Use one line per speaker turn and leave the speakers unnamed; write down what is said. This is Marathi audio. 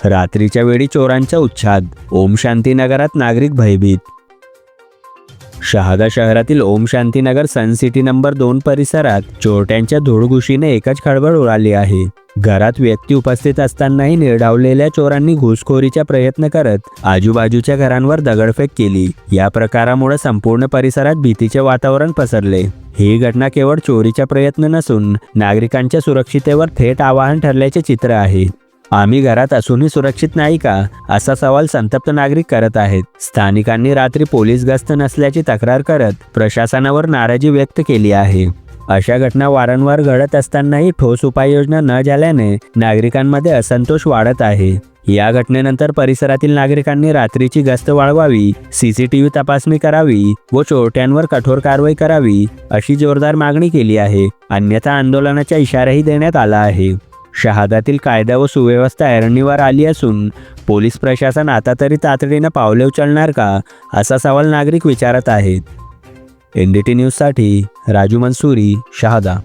रात्रीच्या वेळी चोरांचा उच्छाद, ओम शांतीनगरात नागरिक भयभीत। शहादा शहरातील ओम शांतीनगर सन सिटी नंबर 2 परिसरात चोरट्यांच्या धुडगुशीने एकच खळबळ उडाली आहे। घरात व्यक्ती उपस्थित असतानाही निर्डावलेल्या चोरांनी घुसखोरीचा प्रयत्न करत आजूबाजूच्या घरांवर दगडफेक केली। या प्रकारामुळे संपूर्ण परिसरात भीतीचे वातावरण पसरले। ही घटना केवळ चोरीचा प्रयत्न नसून नागरिकांच्या सुरक्षिततेवर थेट आवाहन ठरल्याचे चित्र आहे। आम्ही घरात असूनही सुरक्षित नाही का, असा सवाल संतप्त नागरिक करत आहेत। स्थानिकांनी रात्री पोलीस गस्त नसल्याची तक्रार करत प्रशासनावर नाराजी व्यक्त केली आहे। अशा घटना वारंवार घडत असतानाही ठोस उपाययोजना न झाल्याने नागरिकांमध्ये असंतोष वाढत आहे। या घटनेनंतर परिसरातील नागरिकांनी रात्रीची गस्त वाढवावी, सीसीटीव्ही तपासणी करावी व चोरट्यांवर कठोर कारवाई करावी अशी जोरदार मागणी केली आहे। अन्यथा आंदोलनाचा इशाराही देण्यात आला आहे। शहादातील कायदा व सुव्यवस्था ऐरणीवर आली असून पोलीस प्रशासन आता तरी तातडीने पावले उचलणार का, असा सवाल नागरिक विचारत आहेत। NDT न्यूजसाठी राजू मंसूरी, शहादा।